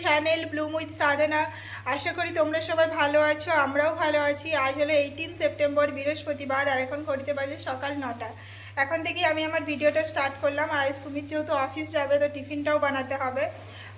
Channel Bloom with সাধনা। আশা করি তোমরা সবাই ভালো আছো, আমরাও ভালো আছি। আজ হলো 18 সেপ্টেম্বর, বৃহস্পতিবার, আর এখন ঘড়িতে বাজে সকাল 9টা। এখন থেকেই আমি আমার ভিডিওটা স্টার্ট করলাম। আর সুমিত যেহেতু অফিস যাবে, তো টিফিনটাও বানাতে হবে।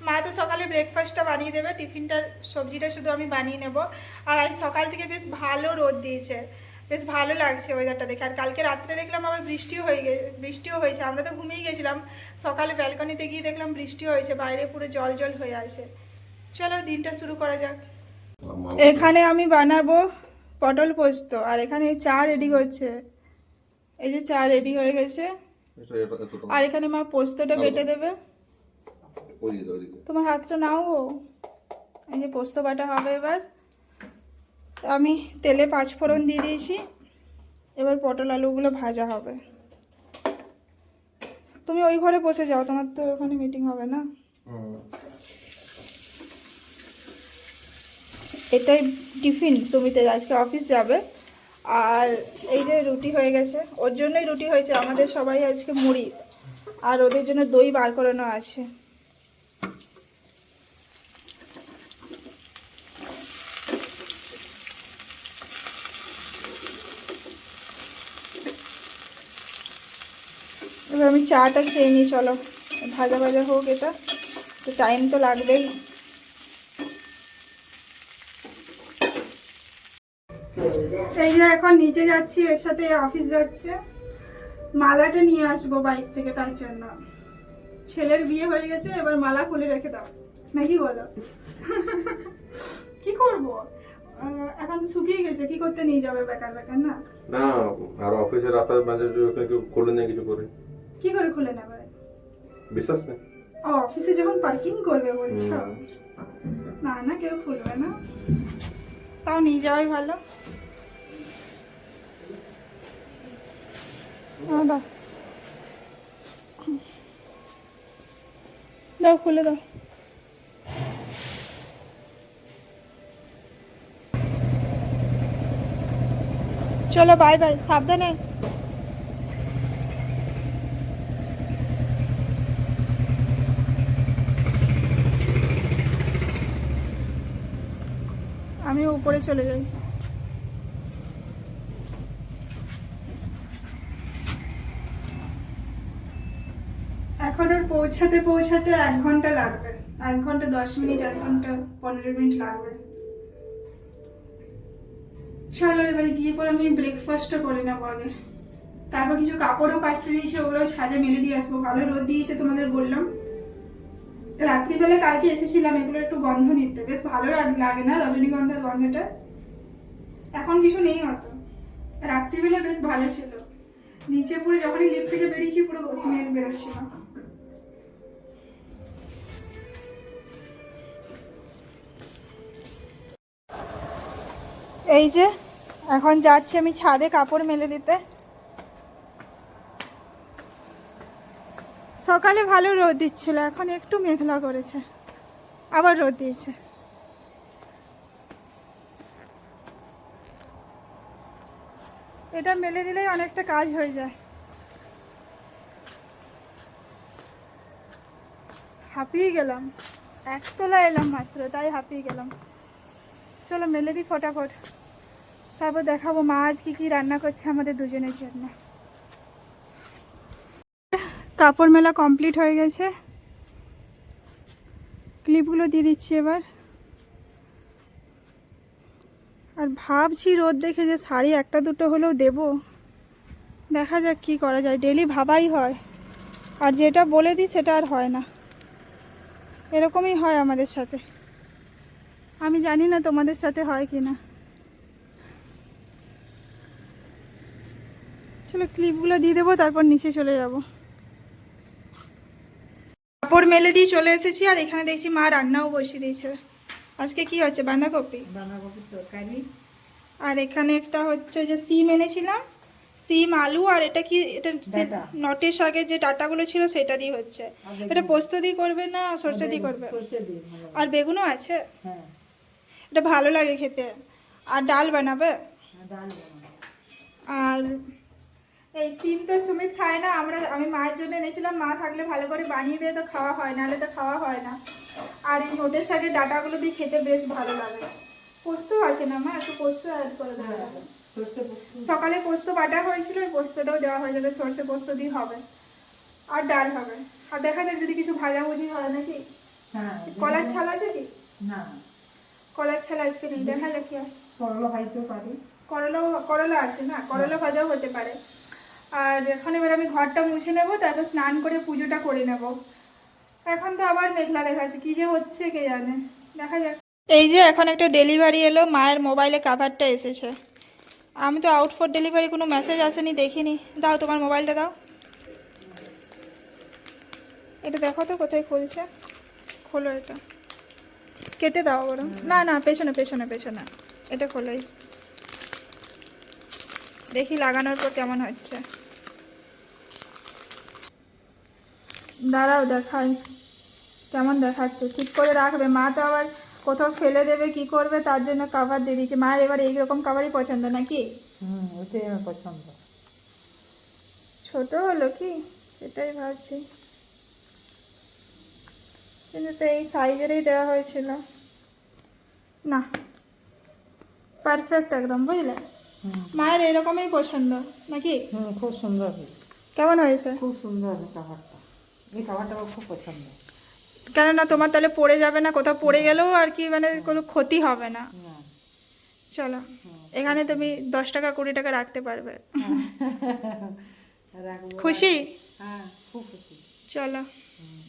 মা তো সকালে ব্রেকফাস্টটা বানিয়ে দেবে, টিফিনটার সবজিটা শুধু আমি বানিয়ে নেব। আর আজ সকাল থেকে বেশ ভালো রোদ দিয়েছে, বেশ ভালো লাগছে ওয়েদারটা দেখে। আর কালকে রাত্রে দেখলাম আবার বৃষ্টিও হয়েছে। আমরা তো ঘুমিয়ে গেছিলাম, সকালে ব্যালকনিতে গিয়ে দেখলাম বৃষ্টিও হয়েছে, বাইরে পুরো জল জল হয়ে আছে। চলো দিনটা শুরু করা যাক। এখানে আমি বানাবো পটল পোস্ত, আর এখানে চা রেডি হচ্ছে। এই যে চা রেডি হয়ে গেছে, আর এখানে মা পোস্তটা বেটে দেবে। তোমার হাতটা নাও গো। এই যে পোস্ত বাটা হবে। এবার আমি তেলে 5 ফোড়ন দিয়ে দিয়েছি। এবার পটল আলুগুলো ভাজা হবে। তুমি ওই ঘরে বসে যাও, তোমার তো ওখানে মিটিং হবে না। এটাই টিফিন সুমিতের, আজকে অফিস যাবে। আর এই যে রুটি হয়ে গেছে, ওর জন্যই রুটি হয়েছে, আমাদের সবাই আজকে মুড়ি। আর ওদের জন্য দই বার করানো আছে। এবার আমি চাটা খেয়ে নিই। চলো ভাজা ভাজা হোক, এটা তো টাইম তো লাগবেই। এই যে এখন নিচে যাচ্ছি, এর সাথে অফিস যাচ্ছে। মালাটা নিয়ে আসবো বাইক থেকে, তার জন্য। ছেলের বিয়ে হয়ে গেছে, এবার মালা খুলে রেখে দাও নাকি বলো? কি করব, এখন শুকিয়ে গেছে, কি করতে নিয়ে যাবে বেকার বেকার না? না, আর অফিসের রাস্তার মাঝে কেউ খুলে নেই কিছু করে। কি করে খুলে নেবে? বিশ্বাস নেই। অফিসে যখন পার্কিং করবে বলছো? না না, কেউ খুলবে না, তাও নিয়ে যাওয়াই ভালো। দাও দাও, খুলে দাও। চলো বাই বাই, সাবধানে। আমি উপরে চলে যাই। এখন আর পৌঁছাতে 1 ঘন্টা লাগবে। 1 ঘন্টা 10 মিনিট, 1 ঘন্টা 15 মিনিট লাগবে। চলো এবারে গিয়ে পরে আমি ব্রেকফাস্টটা করে নেবো আগে। তারপর কিছু কাপড়ও কাচতে দিয়েছে, ওগুলো ছাদে মেলে দিয়ে আসবো। ভালো রোদ দিয়েছে, তোমাদের বললাম। রাত্রিবেলা কালকে এসেছিলাম, এগুলো একটু গন্ধ নিতে, বেশ ভালো লাগে না রজনীগন্ধার গন্ধটা? এখন কিছু নেই অত, রাত্রিবেলা বেশ ভালো ছিল। নিচে পুরো যখনই লিফট থেকে বেরিয়েছি পুরো স্মেল বেরোচ্ছিল। এই যে এখন যাচ্ছি আমি ছাদে কাপড় মেলে দিতে। সকালে ভালো রোদ দিচ্ছিল, এখন একটু মেঘলা করেছে, আবার রোদ দিয়েছে। এটা মেলে দিলেই অনেকটা কাজ হয়ে যায়। হাঁপিয়ে গেলাম, 1 তলা এলাম মাত্র, তাই হাঁপিয়ে গেলাম। চলো মেলে দিই ফটাফট, তারপর দেখাবো মা আজ কি রান্না করছে আমাদের দুজনের জন্য। কাপড় মেলা কমপ্লিট হয়ে গেছে, ক্লিপগুলো দিয়ে দিচ্ছি এবার। আর ভাবছি রোদ দেখে যে শাড়ি 1-2 হলেও দেবো, দেখা যাক কি করা যায়। ডেলি ভাবাই হয়, আর যেটা বলে দিই সেটা আর হয় না। এরকমই হয় আমাদের সাথে, আমি জানি না তোমাদের সাথে হয় কি না। চলো ক্লিপগুলো দিয়ে দেবো, তারপর নিচে চলে যাব। কাপড় মেলে দিয়ে চলে এসেছি, আর এখানে দেখছি মা রান্নাও বসিয়ে দিয়েছে। আজকে কি হচ্ছে? বাঁধাকপির তরকারি। আর এখানে একটা হচ্ছে যে সিম এনেছিলাম, সিম আলু, আর এটা কি, এটা নটের শাকের যে ডাটাগুলো ছিল সেটা দিয়ে হচ্ছে। এটা পোস্ত দিয়ে করবে না সরষে দিয়ে করবে? আর বেগুনও আছে, এটা ভালো লাগে খেতে। আর ডাল বানাবে। আর এই সিম তো সুমিত খায় না, আমি মায়ের জন্য এনেছিলাম, মা থাকলে ভালো করে বানিয়ে দিয়ে তো খাওয়া হয়, নাহলে তো খাওয়া হয় না। আর এই নোটের শাকের ডাঁটাগুলো দিয়ে খেতে বেশ ভালো লাগে। পোস্ত আছে না মা, একটু পোস্ত অ্যাড করে দেবে। সকালে পোস্ত বাটা হয়েছিল, ওই পোস্তটাও দেওয়া হয়ে যাবে, সর্ষে পোস্ত দিয়ে হবে। আর ডাল হবে। আর দেখা যাক যদি কিছু ভাজাভুজি হয় নাকি। হ্যাঁ, কলার ছাল আছে কি? না কলার ছাল আজকে নেই, দেখা যাক কি হয়। করলা ভাজতেও পারি। করলা আছে না, করলা ভাজাও হতে পারে। আর এখন এবার আমি ঘরটা মুছে নেবো, তারপর স্নান করে পুজোটা করে নেব। এখন তো আবার মেঘলা দেখাচ্ছে, কি যে হচ্ছে কে জানে, দেখা যাক। এই যে এখন একটা ডেলিভারি এলো, মায়ের মোবাইলে কাভারটা এসেছে। আমি তো আউট ফর ডেলিভারি কোনো মেসেজ আসেনি, দেখিনি। দাও তোমার মোবাইলটা দাও, এটা দেখো তো কোথায় খুলছে। খোলো, এটা কেটে দাও বরং। না না, পেছনে পেছনে পেছনে, এটা খোলো। দেখি লাগানোর পর কেমন হচ্ছে। দাঁড়াও দেখাই কেমন দেখাচ্ছে। ঠিক করে রাখবে, মা তো আবার কোথাও ফেলে দেবে কি করবে, তার জন্য কাভার দিয়ে দিয়েছে। মায়ের এবার এইরকম কাভারই পছন্দ নাকি? ওটাই আমার পছন্দ। ছোট হলো কি সেটাই ভাবছি, কিন্তু তো এই সাইজেরই দেওয়া হয়েছিল না। পারফেক্ট একদম, বুঝলে? মায়ের এরকমই পছন্দ নাকি? খুব সুন্দর হয়েছে। কেমন হয়েছে? খুব সুন্দর কাভারটা, এই কাভারটা আমার খুব পছন্দ। কেননা তোমার তাহলে পড়ে যাবে না, কোথাও পড়ে গেলেও আর কি মানে কোনো ক্ষতি হবে না। চলো, এখানে তুমি 10 টাকা 20 টাকা রাখতে পারবে। খুশি? হ্যাঁ, খুব খুশি। চলো,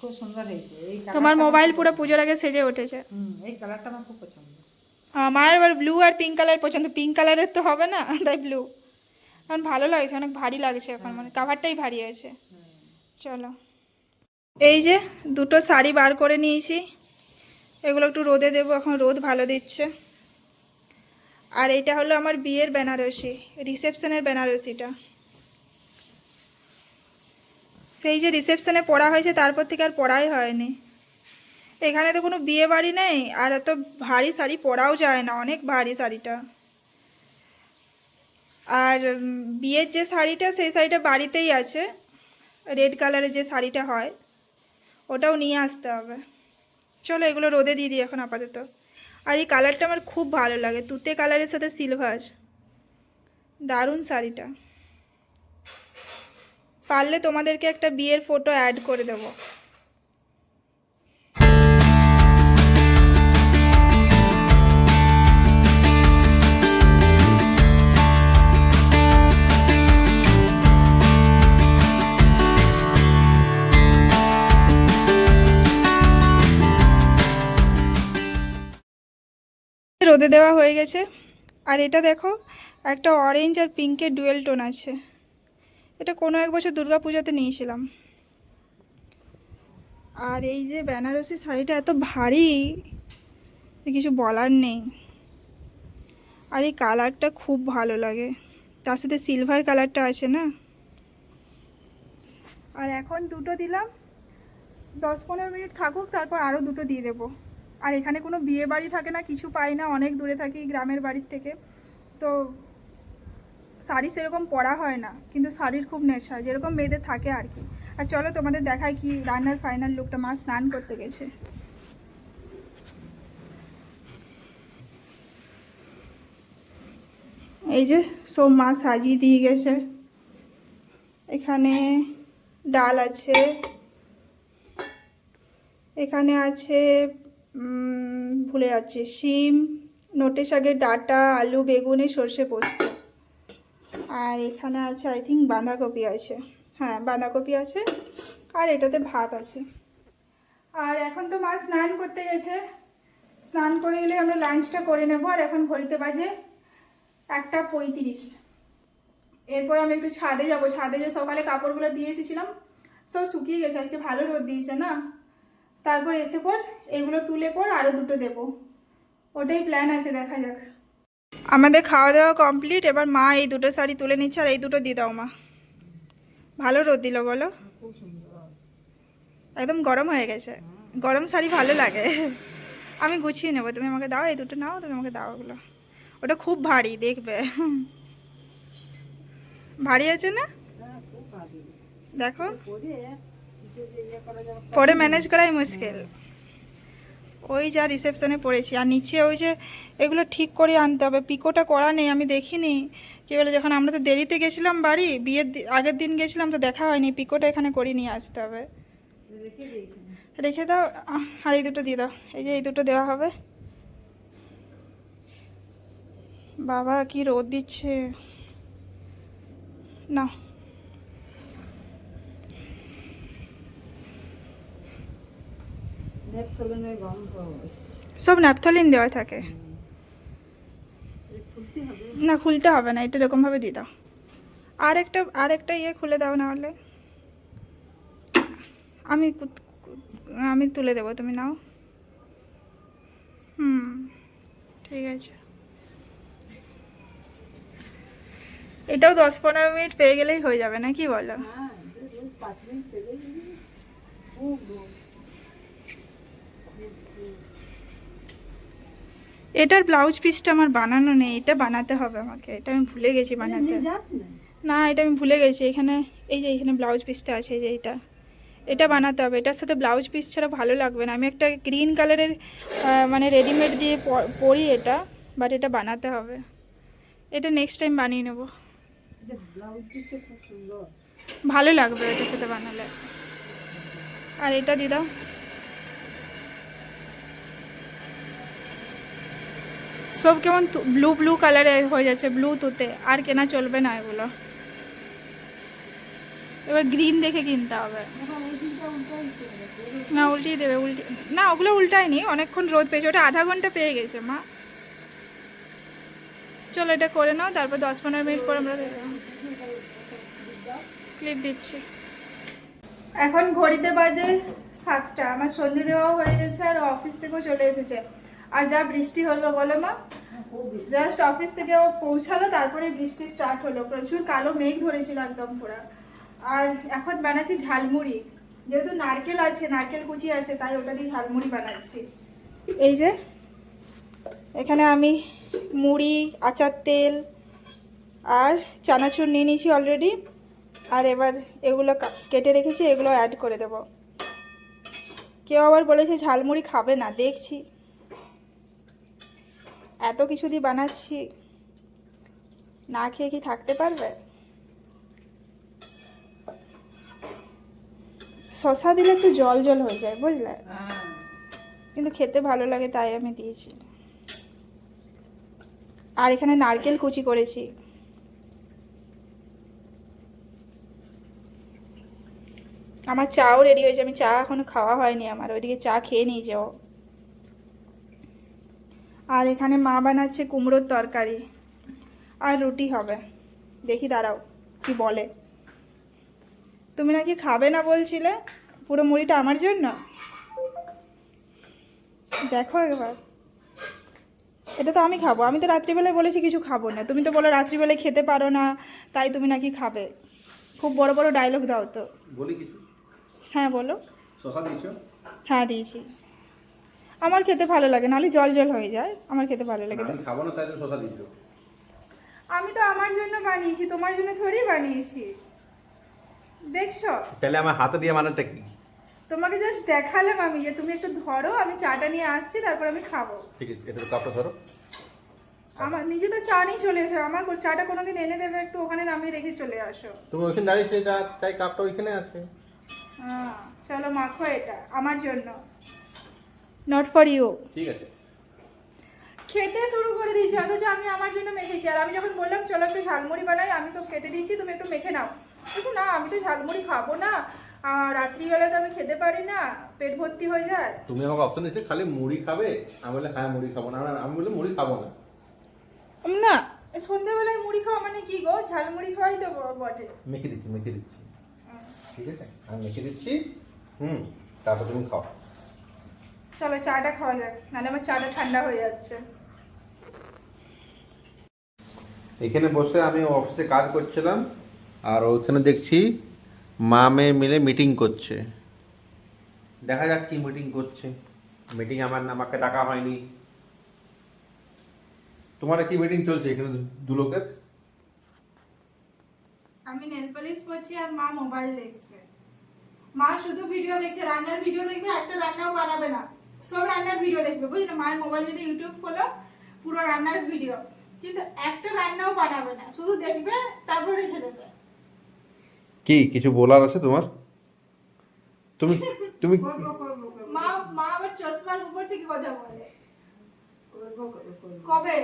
খুব সুন্দর হয়েছে এই তোমার মোবাইল পুরো পুজোর আগে সেজে উঠেছে। এই কালারটা আমার খুব পছন্দ। মায়ের এবার ব্লু আর পিঙ্ক কালার পছন্দ। পিঙ্ক কালারের তো হবে না, তাই ব্লু। এখন ভালো লাগছে, অনেক ভারী লাগছে এখন, মানে কাভারটাই ভারী আছে। চলো, এই যে দুটো শাড়ি বার করে নিয়েছি, এগুলো একটু রোদে দেবো, এখন রোদ ভালো দিচ্ছে। আর এইটা হলো আমার বিয়ের বেনারসি, রিসেপশনের বেনারসিটা। সেই যে রিসেপশনে পরা হয়েছে, তারপর থেকে আর পরাই হয়নি। এখানে তো কোনো বিয়ে বাড়ি নেই, আর এত ভারী শাড়ি পরাও যায় না, অনেক ভারী শাড়িটা। আর বিয়ের যে শাড়িটা, সেই শাড়িটা বাড়িতেই আছে, রেড কালারের যে শাড়িটা হয়, ওটাও নিয়ে আসতে হবে। চলো এগুলো রোদে দিয়ে দিই এখন আপাতত। আর এই কালারটা আমার খুব ভালো লাগে, তুতে কালারের সাথে সিলভার, দারুণ শাড়িটা। পারলে তোমাদেরকে একটা বিয়ের ফটো অ্যাড করে দেবো। রোদে দেওয়া হয়ে গেছে। আর এটা দেখো, একটা অরেঞ্জ আর পিঙ্কের ডুয়েল টোন আছে। এটা কোনো এক বছর দুর্গাপূজাতে নিয়েছিলাম। আর এই যে বেনারসি শাড়িটা এত ভারী, কিছু বলার নেই। আর এই কালারটা খুব ভালো লাগে, তার সাথে সিলভার কালারটা আছে না। আর এখন দুটো দিলাম, 10-15 মিনিট থাকুক, তারপর আরও দুটো দিয়ে দেবো। আর এখানে কোনো বিয়ে বাড়ি থাকে না, কিছু পাই না, অনেক দূরে থাকি গ্রামের বাড়ির থেকে, তো শাড়ি সেরকম পরা হয় না, কিন্তু শাড়ির খুব নেশা, যেরকম মেয়েদের থাকে আর কি। আর চলো তোমাদের দেখাই কি রান্নার ফাইনাল লুকটা। মা স্নান করতে গেছে। এই যে সব মা সাজিয়ে দিয়ে গেছে। এখানে ডাল আছে, এখানে আছে ভুলে যাচ্ছি, শিম, নোটে শাকের ডাঁটা, আলু, বেগুনে, সর্ষে পোস্ত। আর এখানে আছে আই থিঙ্ক বাঁধাকপি আছে, হ্যাঁ বাঁধাকপি আছে। আর এটাতে ভাত আছে। আর এখন তো মা স্নান করতে গেছে, স্নান করে গেলে আমরা লাঞ্চটা করে নেব। আর এখন ঘড়িতে বাজে 1:35। এরপর আমি একটু ছাদে যাব। ছাদে যে সকালে কাপড়গুলো দিয়ে এসেছিলাম, সব শুকিয়ে গেছে, আজকে ভালো রোদ দিয়েছে না। তারপর এসে পর এগুলো তুলে পর আরও দুটো দেবো, ওটাই প্ল্যান আছে, দেখা যাক। আমাদের খাওয়া দাওয়া কমপ্লিট। এবার মা এই দুটো শাড়ি তুলে নিচ্ছে, আর এই দুটো দিয়ে দাও মা। ভালো রোদ দিল বলো, একদম গরম হয়ে গেছে। গরম শাড়ি ভালো লাগে। আমি গুছিয়ে নেবো, তুমি আমাকে দাও, এই দুটো নাও, তুমি আমাকে দাও ওগুলো। ওটা খুব ভারী, দেখবে ভারী আছে না, দেখো পরে ম্যানেজ করাই মুশকিল। ওই যা রিসেপশনে পড়েছি, আর নিচে ওই যে এগুলো ঠিক করে আনতে হবে, পিকোটা করা নেই, আমি দেখিনি। কি বলে, যখন আমরা তো দেরিতে গেছিলাম বাড়ি, বিয়ের আগের দিন গেছিলাম তো দেখা হয়নি, পিকোটা এখানে করে নিয়ে আসতে হবে। রেখে দাও, আর এই দুটো দিয়ে দাও, এই যে এই দুটো দেওয়া হবে। বাবা কি রোদ দিচ্ছে না। নেপথলিনের গন্ধ এসছে। সব ন্যাপথলিন দেওয়া থাকে। খুলতে হবে। না খুলতে হবে না, এটা এরকমভাবে দিয়ে দাও। আরেকটা ইয়ে খুলে দাও, না হলে আমি আমি তুলে দেবো, তুমি নাও। ঠিক আছে, এটাও 10-15 মিনিট পেয়ে গেলেই হয়ে যাবে, না কি বলো? হ্যাঁ, 5 মিনিট পেলে খুব এটার ব্লাউজ পিসটা আমার বানানো নেই, এটা বানাতে হবে আমাকে, এটা আমি ভুলে গেছি বানাতে। যাস না। না, এটা আমি ভুলে গেছি। এখানে এই যে এখানে ব্লাউজ পিসটা আছে, এই যে এটা বানাতে হবে। এটার সাথে ব্লাউজ পিস ছাড়া ভালো লাগবে না। আমি একটা গ্রিন কালারের মানে রেডিমেড দিয়ে পরি এটা, বাট এটা বানাতে হবে। এটা নেক্সট টাইম বানিয়ে নেব, ব্লাউজ পিসটা খুব সুন্দর, ভালো লাগবে এটার সাথে বানালে। আর এটা দিয়ে দাও। সব কেমন ব্লু ব্লু কালারে হয়ে যাচ্ছে, ব্লু তুতে, আর কেনা চলবে না এগুলো। এবার গ্রিন দেখে কিনতে হবে। না উল্টিয়ে দেবে, না ওগুলো উল্টায়নি, অনেকক্ষণ রোদ পেয়েছে, ওটা আধা ঘন্টা পেয়ে গেছে মা। চলো এটা করে নাও, তারপর 10-15 মিনিট পর আমরা ক্লিপ দিচ্ছি। এখন ঘড়িতে বাজে 7টা, আমার সন্ধে দেওয়াও হয়ে গেছে, আর অফিস থেকেও চলে এসেছে। আর যা বৃষ্টি হলো বলো মা, জাস্ট অফিস থেকে ও পৌঁছালো, তারপরে বৃষ্টি স্টার্ট হলো, প্রচুর কালো মেঘ ধরেছিল একদম পুরো। আর এখন বানাচ্ছি ঝালমুড়ি, যেহেতু নারকেল আছে, নারকেল কুচি আছে, তাই ওটা দিয়ে ঝালমুড়ি বানাচ্ছি। এই যে এখানে আমি মুড়ি, আচার তেল আর চানাচুর নিয়ে নিয়েছি অলরেডি, আর এবার এগুলো কেটে রেখেছি, এগুলো অ্যাড করে দেব। কেউ আবার বলেছে ঝালমুড়ি খাবে না, দেখছি এত কিছু দিয়ে বানাচ্ছি, না খেয়ে কি থাকতে পারবে? শশা দিলে একটু জল জল হয়ে যায় বুঝলে, কিন্তু খেতে ভালো লাগে তাই আমি দিয়েছি। আর এখানে নারকেল কুচি করেছি। আমার চাও রেডি হয়েছে, আমি চা এখনো খাওয়া হয়নি আমার, ওইদিকে চা খেয়ে নিয়ে যাও। আর এখানে মা বানাচ্ছে কুমড়োর তরকারি, আর রুটি হবে, দেখি দাঁড়াও কি বলে। তুমি নাকি খাবে না বলছিলে, পুরো মুড়িটা আমার জন্য, দেখো একবার। এটা তো আমি খাবো, আমি তো রাত্রিবেলায় বলেছি কিছু খাবো না, তুমি তো বলো রাত্রিবেলায় খেতে পারো না, তাই তুমি নাকি খাবে। খুব বড় বড় ডায়লগ দাও তো। বলি কিছু? হ্যাঁ বলো। শশা দিয়েছো? হ্যাঁ দিয়েছি, আমার খেতে ভালো লাগে, নাহলে জল জল হয়ে যায়, আমার খেতে ভালো লাগে। আমি খাবো না তাই জন্য শশা দিয়েছো? আমি তো আমার জন্য বানিয়েছি, তোমার জন্য থোড়ি বানিয়েছি, দেখছো? তাহলে আমার হাতে দিয়ে মানাটা কি? তোমাকে জাস্ট দেখালাম আমি যে তুমি একটু ধরো, আমি চাটা নিয়ে আসছি, তারপর আমি খাবো। ঠিক আছে, এটা কাপটা ধরো। আমার নিজে তো চা নিয়ে চলে এসো, আমার চাটা কোনোদিন এনে দেবে, একটু ওখানে নামিয়ে রেখে চলে আসো। তুমি ওইখানে দাঁড়িয়ে চাই, কাপটা ওইখানে আছে। হ্যাঁ চলো মাখো, এটা আমার জন্য, নট ফর ইউ। ঠিক আছে। খেতে শুরু করে দিয়েছি, অথচ আমি আমার জন্য মেখেছি। আর আমি যখন বললাম চলো একটু ঝালমুড়ি বানাই, আমি সব কেটে দিয়েছি, তুমি একটু মেখে নাও। বলছি না আমি তো ঝালমুড়ি খাবো না, আর রাত্রিবেলা তো আমি খেতে পারি না, পেট ভর্তি হয়ে যায়। তুমি আমাকে অপশন দিয়েছো খালি মুড়ি খাবে, আমি বলে হ্যাঁ মুড়ি খাবো না, আমি বলে মুড়ি খাবো না। না সন্ধ্যাবেলায় মুড়ি খাওয়া মানে কি গো, ঝালমুড়ি খাওয়াই তো বটে। মেখে দিচ্ছি ঠিক আছে, আমি মেখে দিচ্ছি। তারপর তুমি খাও। চলো চাটা খাওয়া যাক, নাহলে আমার চাটা ঠান্ডা হয়ে যাচ্ছে। এখানে বসে আমি অফিসে কাজ করছিলাম, আর ওখানে দেখছি মা মেয়ে মিলে মিটিং করছে। দেখা যাক কি মিটিং করছে। মিটিং আমাকে ডাকা হয়নি। তোমার কি মিটিং চলছে এখানে দু লোকের? আমি নেল পলিশ করছি, আর মা মোবাইল দেখছে। মা শুধু ভিডিও দেখছে, রান্নার ভিডিও দেখবে, একটা রান্নাও বানাবে না, সব রান্নার ভিডিও দেখবে, বুঝলে? মায়ের মোবাইলে যদি ইউটিউব খোলো, পুরো রান্নার ভিডিও, কিন্তু একটা রান্নাও বানাবে না, শুধু দেখবে তারপর রেখে দেবে। কি কিছু বলার আছে তোমার? তুমি তুমি করবো করবো করবো মা মা আবার চশমার উপর থেকে কথা বলে। করবো করবো কবে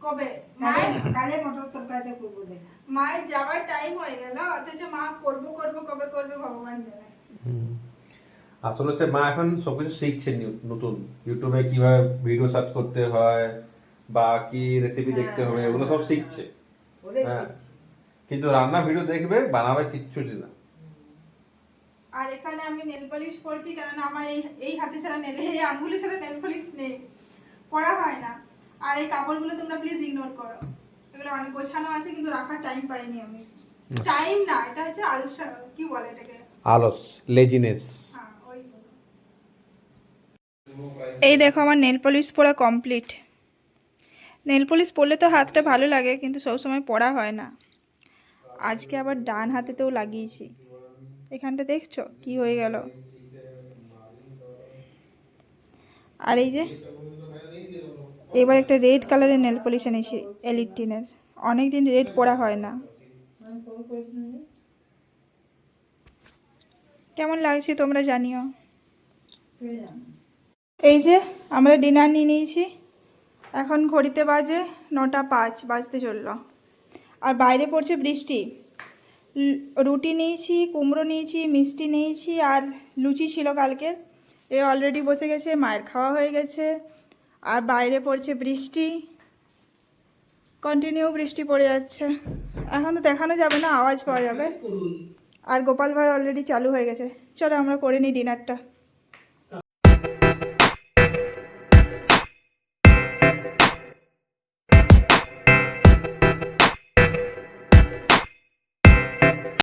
কবে মায়ের কালে মটর তরকারিটা করবো দেখ। মায়ের যাওয়ার টাইম হয়ে গেল, অথচ মা করবো করবো কবে করবে ভগবান জানে। আসলে হচ্ছে মা এখন সবকিছু শিখছে নতুন, ইউটিউবে কিভাবে ভিডিও সার্চ করতে হয় বা কি রেসিপি দেখতে হবে, ওগুলো সব শিখছে। ওরে হ্যাঁ, কিন্তু রান্না ভিডিও দেখবে, বানাবে কিচ্ছু না। আর এখানে আমি নেল পলিশ পরছি, কারণ আমার এই হাতে ছাড়া নেল, এই আঙ্গুলে ছাড়া নেল পলিশ নেই, পরা হয় না। আর এই কাপড়গুলো তোমরা প্লিজ ইগনোর করো, এগুলো অনেক গোছানো আছে কিন্তু রাখার টাইম পাইনি আমি। টাইম না, এটা হচ্ছে আলসা, কি বলে এটাকে, আলস, লেজিনেস। হ্যাঁ ওইগুলো। এই দেখো আমার নেল পলিশ পরা কমপ্লিট। নেল পলিশ পরলে তো হাতটা ভালো লাগে, কিন্তু সবসময় পরা হয় না। আজকে আবার ডান হাতেতেও লাগিয়েছি। এখানটা দেখছো কি হয়ে গেল। আর এই যে এবার একটা রেড কালারের নেল পলিশ এনেছি এলিকটিনের, অনেকদিন রেড পরা হয় না। কেমন লাগছে তোমরা জানিও। এই যে আমরা ডিনার নিয়ে নিয়েছি, এখন ঘড়িতে বাজে 9:05 বাজতে চললো, আর বাইরে পড়ছে বৃষ্টি। রুটি নিয়েছি, কুমড়ো নিয়েছি, মিষ্টি নিয়েছি, আর লুচি ছিল কালকের, এ অলরেডি বসে গেছে, মায়ের খাওয়া হয়ে গেছে। আর বাইরে পড়ছে বৃষ্টি, কন্টিনিউ বৃষ্টি পড়ে যাচ্ছে। এখন তো দেখানো যাবে না, আওয়াজ পাওয়া যাবে। আর গোপাল ভাঁড় অলরেডি চালু হয়ে গেছে। চলো আমরা করে নিই ডিনারটা।